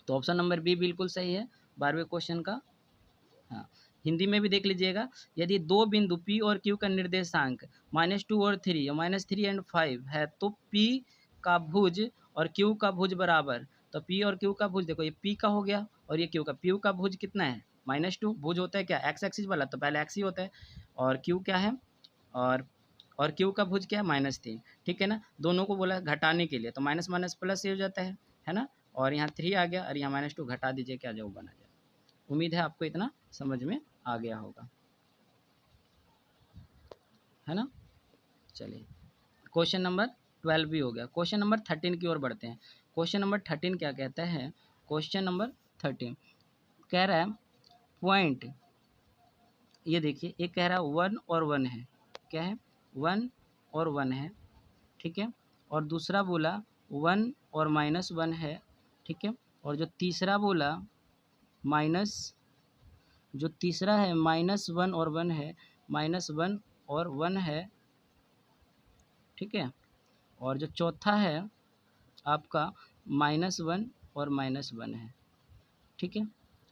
तो ऑप्शन नंबर बी बिल्कुल सही है 12वें क्वेश्चन का। हाँ, हिंदी में भी देख लीजिएगा, यदि दो बिंदु पी और क्यू का निर्देशांक -2 और 3 या -3 एंड 5 है तो पी का भुज और क्यू का भुज बराबर। तो पी और क्यू का भुज देखो, ये पी का हो गया और ये क्यू का, पी का भुज कितना है, -2, भुज होता है क्या, एक्स एक्सिस वाला, तो पहले एक्स ही होता है, और क्यू क्या है, और क्यू का भुज क्या है, -3, ठीक है ना। दोनों को बोला घटाने के लिए, तो माइनस माइनस प्लस ही हो जाता है ना, और यहाँ 3 आ गया और यहाँ -2 घटा दीजिए, क्या जो बना जाए। उम्मीद है आपको इतना समझ में आ गया होगा, है ना। चलिए क्वेश्चन नंबर 12 भी हो गया, क्वेश्चन नंबर 13 की ओर बढ़ते हैं। क्वेश्चन नंबर 13 क्या कहता है, क्वेश्चन नंबर 13 कह रहा है पॉइंट, ये देखिए एक कह रहा है 1 और 1 है, क्या है, 1 और 1 है, ठीक है, और दूसरा बोला 1 और -1 है, ठीक है, और जो तीसरा बोला माइनस, जो तीसरा है -1 और 1 है, -1 और 1 है, ठीक है, और जो चौथा है आपका -1 और -1 है, ठीक है।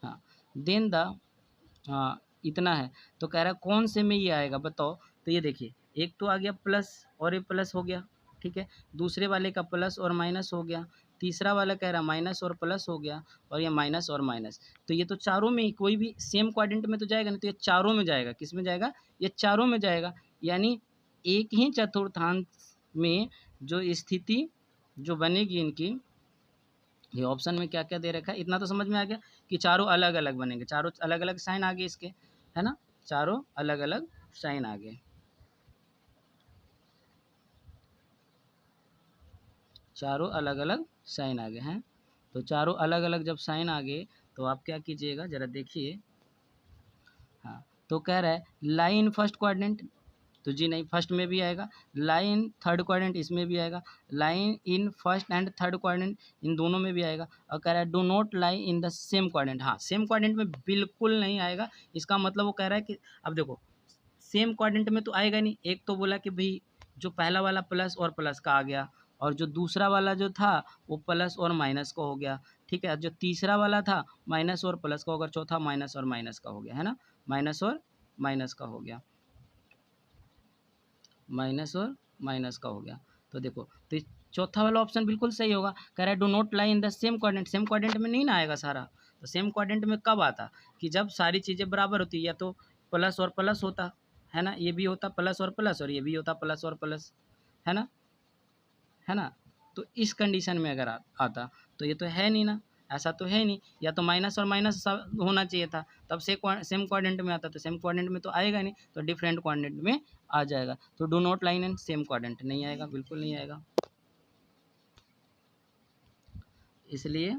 हाँ, देन द, हाँ इतना है, तो कह रहा है कौन से में ये आएगा बताओ। तो ये देखिए एक तो आ गया प्लस और ये प्लस हो गया, ठीक है, दूसरे वाले का प्लस और माइनस हो गया, तीसरा वाला कह रहा माइनस और प्लस हो गया, और ये माइनस और माइनस, तो ये तो चारों में ही, कोई भी सेम क्वाड्रेंट में तो जाएगा नहीं, तो ये चारों में जाएगा, किस में जाएगा, ये चारों में जाएगा, यानी एक ही चतुर्थांश में जो स्थिति जो बनेगी इनकी, ये ऑप्शन में क्या क्या दे रखा है, इतना तो समझ में आ गया कि चारों अलग अलग बनेंगे, चारों अलग अलग साइन आ गए इसके, है ना, चारों अलग अलग साइन आ गए, चारों अलग अलग साइन आ गए हैं। तो चारों अलग अलग जब साइन आ गए तो आप क्या कीजिएगा ज़रा देखिए। हाँ, तो कह रहा है लाई इन फर्स्ट क्वाड्रेंट, तो जी नहीं, फर्स्ट में भी आएगा, लाइन थर्ड क्वाड्रेंट इसमें भी आएगा, line in first and third quadrant इन दोनों में भी आएगा, और कह रहा है do not lie in the same quadrant. हाँ, सेम क्वाड्रेंट में बिल्कुल नहीं आएगा, इसका मतलब वो कह रहा है कि अब देखो सेम क्वाड्रेंट में तो आएगा नहीं, एक तो बोला कि भाई जो पहला वाला प्लस और प्लस का आ गया, और जो दूसरा वाला जो था वो प्लस और माइनस का हो गया, ठीक है, जो तीसरा वाला था माइनस और प्लस का होगा, चौथा माइनस और माइनस का हो गया, है ना, माइनस और माइनस का हो गया, माइनस और माइनस का हो गया। तो देखो, तो चौथा वाला ऑप्शन बिल्कुल सही होगा, कह रहा है do not lie in the same quadrant, same quadrant में नहीं ना आएगा सारा, तो सेम क्वाड्रेंट में कब आता कि जब सारी चीज़ें बराबर होती, या तो प्लस और प्लस होता, है ना, ये भी होता प्लस और प्लस, और ये भी होता प्लस और प्लस, है ना, है ना। तो इस कंडीशन में अगर आता, तो ये तो है नहीं ना, ऐसा तो है नहीं, या तो माइनस और माइनस होना चाहिए था, तब से सेम क्वाड्रेंट में आता, तो सेम क्वाड्रेंट में तो आएगा नहीं, तो डिफरेंट क्वाड्रेंट में आ जाएगा। तो do not line in same quadrant नहीं आएगा, बिल्कुल नहीं आएगा। इसलिए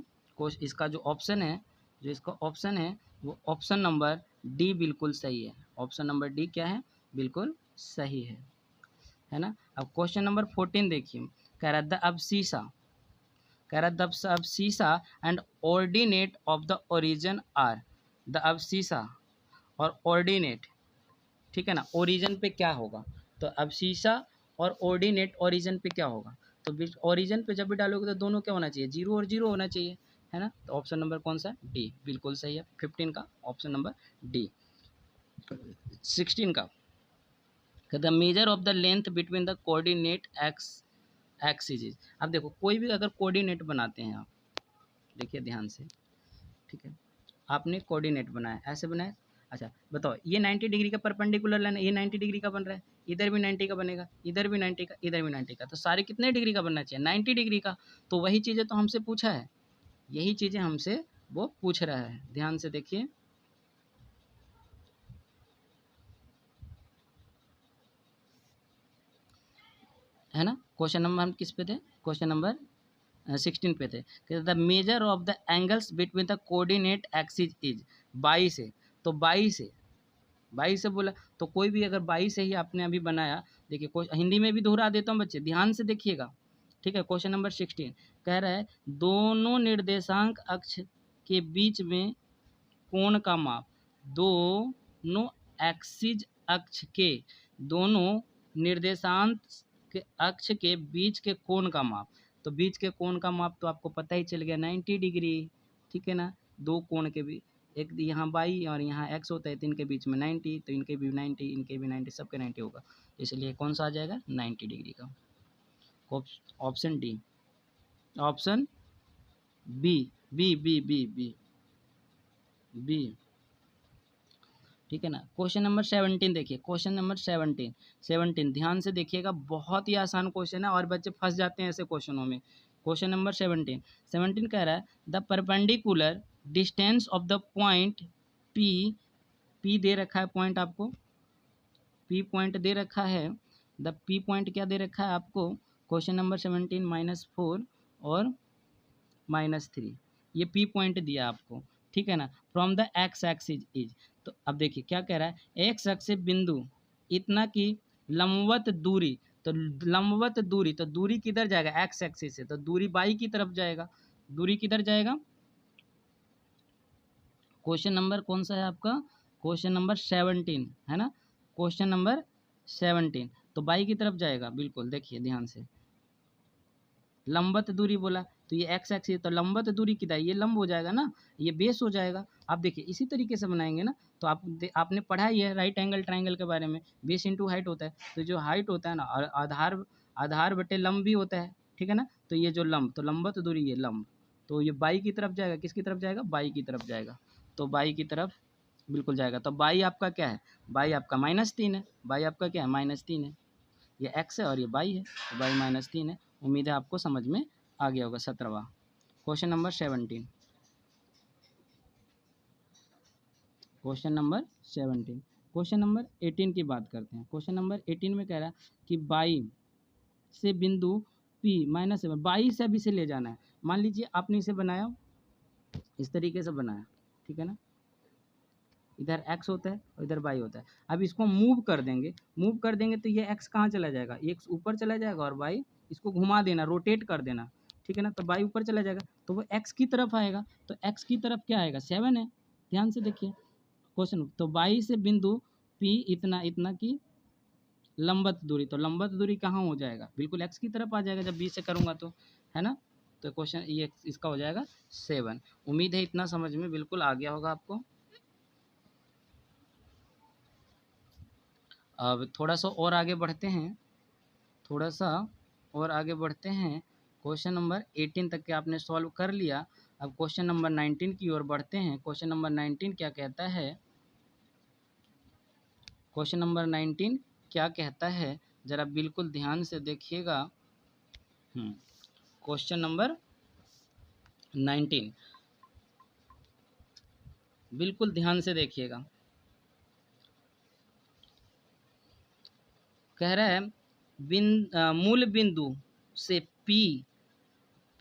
इसका जो ऑप्शन है, जो इसका ऑप्शन है वो ऑप्शन नंबर डी बिल्कुल सही है, ऑप्शन नंबर डी क्या है, बिल्कुल सही है ना। अब क्वेश्चन नंबर 14 देखिए, कह रहा द अबसीसा, कह रहा the abscissa and ordinate of the origin are, the abscissa और ऑर्डिनेट, ठीक है ना, ओरिजिन पे क्या होगा, तो अबसीसा और ऑर्डिनेट ओरिजिन पे क्या होगा, तो ओरिजिन पे जब भी डालोगे तो दोनों क्या होना चाहिए, जीरो और जीरो होना चाहिए, है ना। तो ऑप्शन नंबर कौन सा है, डी बिल्कुल सही है, 15 का ऑप्शन नंबर डी। 16 का, the measure of the length between the coordinate x axis. अब देखो कोई भी अगर कोऑर्डिनेट बनाते हैं आप, देखिए ध्यान से, ठीक है, आपने कोऑर्डिनेट बनाया, ऐसे बनाया, अच्छा बताओ ये 90 डिग्री का परपेंडिकुलर लाइन है, ये 90 डिग्री का बन रहा है, इधर भी 90 का बनेगा, इधर भी 90 का, इधर भी 90 का, तो सारे कितने डिग्री का बनना चाहिए, 90 डिग्री का। तो वही चीज़ें तो हमसे पूछा है, यही चीज़ें हमसे वो पूछ रहा है, ध्यान से देखिए, है ना। क्वेश्चन नंबर हम किस पे थे, क्वेश्चन नंबर 16 पे थे, कि the measure of the angles between the coordinate axis is, 22 है, तो 22 है, 22 से बोला, तो कोई भी अगर 22 से ही आपने अभी बनाया, देखिए हिंदी में भी दोहरा देता हूँ बच्चे, ध्यान से देखिएगा, ठीक है। क्वेश्चन नंबर 16 कह रहा है दोनों निर्देशांक अक्ष के बीच में कोण का माप, दोनों एक्सिज अक्ष के, दोनों निर्देशांक के अक्ष के बीच के कोण का माप, तो बीच के कोण का माप तो आपको पता ही चल गया 90 डिग्री, ठीक है ना, दो कोण के बीच, एक यहाँ बाई और यहाँ एक्स होता है, तो इनके बीच में 90, तो इनके भी 90, इनके भी 90, सबके 90 होगा, इसलिए कौन सा आ जाएगा 90 डिग्री का, option D, option B, B B B B B, ठीक है ना। क्वेश्चन नंबर 17 देखिए, क्वेश्चन नंबर 17 ध्यान से देखिएगा, बहुत ही आसान क्वेश्चन है और बच्चे फंस जाते हैं ऐसे क्वेश्चनों में। क्वेश्चन नंबर 17 कह रहा है the perpendicular distance of the point P, P दे रखा है पॉइंट आपको, पी पॉइंट दे रखा है, द पी पॉइंट क्या दे रखा है आपको, क्वेश्चन नंबर 17 -4 और -3, ये पी पॉइंट दिया आपको, ठीक है ना, from the x axis is, तो अब देखिए क्या कह रहा है, एक्स अक्ष से बिंदु इतना की लंबवत दूरी, तो लंबवत दूरी, तो दूरी किधर जाएगा, एक्स एक्सिस से, तो दूरी बाई की तरफ जाएगा, दूरी किधर जाएगा, क्वेश्चन नंबर कौन सा है आपका, क्वेश्चन नंबर 17 है ना, क्वेश्चन नंबर 17, तो बाई की तरफ जाएगा, बिल्कुल देखिए ध्यान से, लंबवत दूरी बोला, तो ये एक्स एक्सिस, तो लंबवत दूरी किधर, ये लंब हो जाएगा ना, ये बेस हो जाएगा। आप देखिए इसी तरीके से बनाएंगे ना, तो आपने पढ़ा ही है राइट एंगल ट्राइंगल के बारे में, बेस इंटू हाइट होता है, तो जो हाइट होता है ना, और आधार, आधार बटे लंब भी होता है, ठीक है ना, तो ये जो लंब, तो लंबवत दूरी ये लंब, तो ये बाई की तरफ जाएगा, किसकी तरफ जाएगा, बाई की तरफ जाएगा, तो बाई की तरफ बिल्कुल जाएगा। तो बाई आपका क्या है, बाई आपका -3 है, बाई आपका क्या है -3 है, ये एक्स है और ये बाई है, तो बाई -3 है। उम्मीद है आपको समझ में आ गया होगा। 17वां question number 17, question number 17। Question number 18 की बात करते हैं। क्वेश्चन नंबर 18 में कह रहा है कि बाई से बिंदु P -7, बाई से अभी से ले जाना है। मान लीजिए आपने इसे बनाया, इस तरीके से बनाया, ठीक है ना, इधर x होता है और इधर y होता है। अब इसको मूव कर देंगे, मूव कर देंगे तो ये x कहाँ चला जाएगा, x ऊपर चला जाएगा और y इसको घुमा देना, रोटेट कर देना, ठीक है ना, तो y ऊपर चला जाएगा तो वो x की तरफ आएगा। तो x की तरफ क्या आएगा, 7 है। ध्यान से देखिए क्वेश्चन। तो y से बिंदु P इतना इतना की लंबवत दूरी, तो लंबवत दूरी कहाँ हो जाएगा, बिल्कुल x की तरफ आ जाएगा जब b से करूँगा तो, है ना। तो क्वेश्चन ये इसका हो जाएगा 7। उम्मीद है इतना समझ में बिल्कुल आ गया होगा आपको। अब थोड़ा सा और आगे बढ़ते हैं, थोड़ा सा और आगे बढ़ते हैं। क्वेश्चन नंबर 18 तक के आपने सॉल्व कर लिया। अब क्वेश्चन नंबर 19 की ओर बढ़ते हैं। क्वेश्चन नंबर 19 क्या कहता है, क्वेश्चन नंबर 19 क्या कहता है, ज़रा बिल्कुल ध्यान से देखिएगा। क्वेश्चन नंबर 19 बिल्कुल ध्यान से देखिएगा। कह रहा है मूल बिंदु से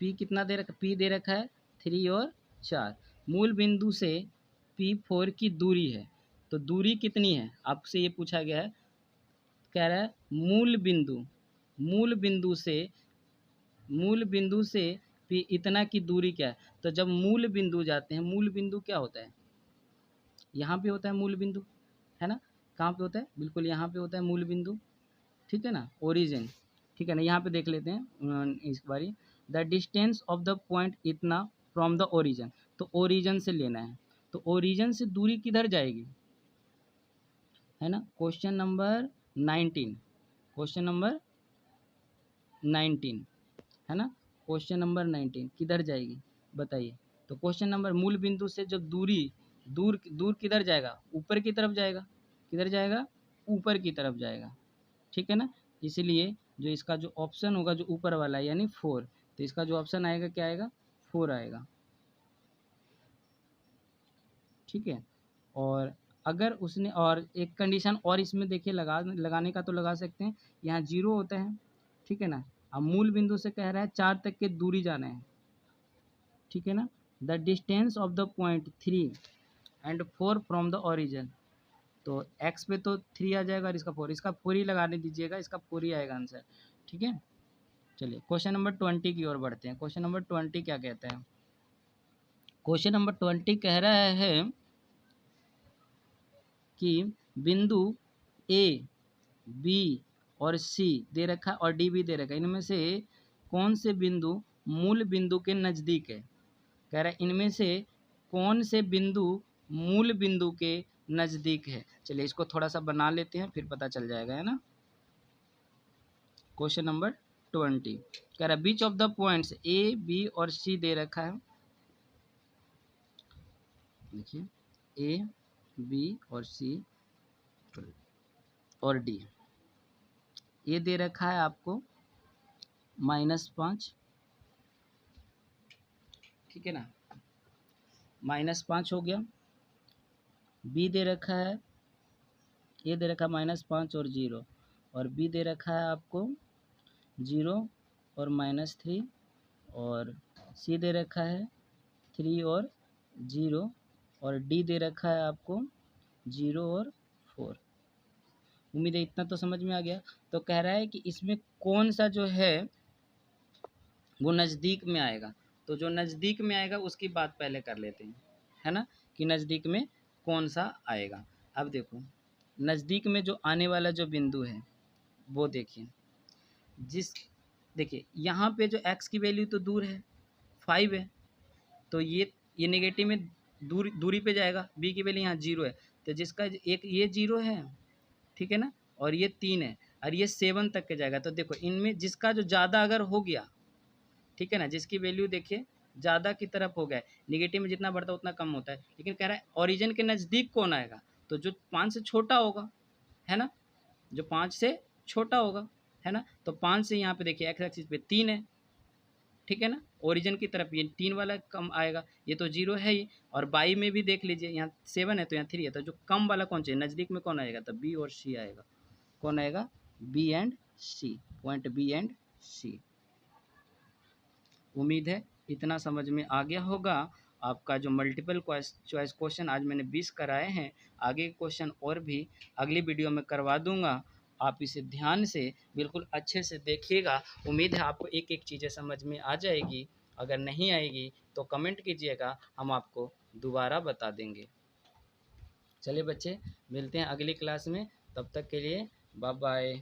P कितना दे रखा, P दे रखा है 3 और 4। मूल बिंदु से P4 की दूरी है, तो दूरी कितनी है आपसे ये पूछा गया है। कह रहा है मूल बिंदु से P इतना की दूरी क्या है। तो जब मूल बिंदु जाते हैं, मूल बिंदु क्या होता है, यहाँ पे होता है मूल बिंदु, है ना। कहाँ पे होता है, बिल्कुल यहाँ पे होता है मूल बिंदु, ठीक है ना, ओरिजिन, ठीक है ना। यहाँ पे देख लेते हैं इस बारी, the distance of the point इतना फ्रॉम द ओरिजिन, तो ओरिजिन से लेना है, तो ओरिजिन से दूरी किधर जाएगी, है ना। क्वेश्चन नंबर 19, क्वेश्चन नंबर 19, है ना, क्वेश्चन नंबर 19 किधर जाएगी बताइए। तो क्वेश्चन नंबर मूल बिंदु से जब दूर दूर किधर जाएगा, ऊपर की तरफ जाएगा, किधर जाएगा, ऊपर की तरफ जाएगा, ठीक है ना। इसलिए जो इसका जो ऑप्शन होगा जो ऊपर वाला है यानी 4, तो इसका जो ऑप्शन आएगा क्या आएगा, 4 आएगा, ठीक है। और अगर उसने और एक कंडीशन और इसमें देखिए लगाने का तो लगा सकते हैं, यहाँ 0 होता है, ठीक है ना। अब मूल बिंदु से कह रहा है 4 तक के दूरी जाना है, ठीक है ना। The distance of the point 3 and 4 from the origin, तो x पे तो 3 आ जाएगा और इसका 4 ही लगाने दीजिएगा, इसका 4 ही आएगा आंसर, ठीक है। चलिए क्वेश्चन नंबर 20 की ओर बढ़ते हैं। क्वेश्चन नंबर 20 क्या कहता है, क्वेश्चन नंबर 20 कह रहा है कि बिंदु ए, बी और सी दे रखा है और डी भी दे रखा है, इनमें से कौन से बिंदु मूल बिंदु के नज़दीक है। कह रहा है इनमें से कौन से बिंदु मूल बिंदु के नज़दीक है। चलिए इसको थोड़ा सा बना लेते हैं फिर पता चल जाएगा, है ना। क्वेश्चन नंबर 20 कह रहा है each of the points A, B और सी दे रखा है, देखिए ए, बी और सी और डी, ये दे रखा है आपको -5, ठीक है ना, -5 हो गया। बी दे रखा है, ये दे रखा है -5 और 0, और बी दे रखा है आपको 0 और -3, और सी दे रखा है 3 और 0, और डी दे रखा है आपको 0 और 4। उम्मीद है इतना तो समझ में आ गया। तो कह रहा है कि इसमें कौन सा जो है वो नज़दीक में आएगा, तो जो नज़दीक में आएगा उसकी बात पहले कर लेते हैं, है ना, कि नज़दीक में कौन सा आएगा। अब देखो नज़दीक में जो आने वाला जो बिंदु है वो देखिए, देखिए यहाँ पे जो x की वैल्यू तो दूर है 5 है, तो ये नेगेटिव में दूरी पे जाएगा। b की वैल्यू यहाँ 0 है, तो जिसका एक ये 0 है, ठीक है ना, और ये 3 है और ये 7 तक के जाएगा। तो देखो इनमें जिसका जो ज़्यादा अगर हो गया, ठीक है ना, जिसकी वैल्यू देखिए ज़्यादा की तरफ हो गया है, निगेटिव में जितना बढ़ता है उतना कम होता है, लेकिन कह रहा है ओरिजिन के नज़दीक कौन आएगा, तो जो 5 से छोटा होगा, है ना, जो 5 से छोटा होगा, है ना। तो 5 से यहाँ पे देखिए एक्स एक्सिस पे 3 है, ठीक है ना। ओरिजिन की तरफ ये 3 वाला कम आएगा, ये तो 0 है ही। और बाई में भी देख लीजिए, यहाँ 7 है तो यहाँ 3 है, तो जो कम वाला कौन चाहिए, नज़दीक में कौन आएगा, तो बी और सी आएगा। कौन आएगा, B and C, point B and C. उम्मीद है इतना समझ में आ गया होगा। आपका जो मल्टीपल चॉइस क्वेश्चन आज मैंने 20 कराए हैं, आगे क्वेश्चन और भी अगली वीडियो में करवा दूंगा। आप इसे ध्यान से बिल्कुल अच्छे से देखिएगा। उम्मीद है आपको एक एक चीज़ें समझ में आ जाएगी। अगर नहीं आएगी तो कमेंट कीजिएगा, हम आपको दोबारा बता देंगे। चलिए बच्चे, मिलते हैं अगली क्लास में, तब तक के लिए बाय बाय।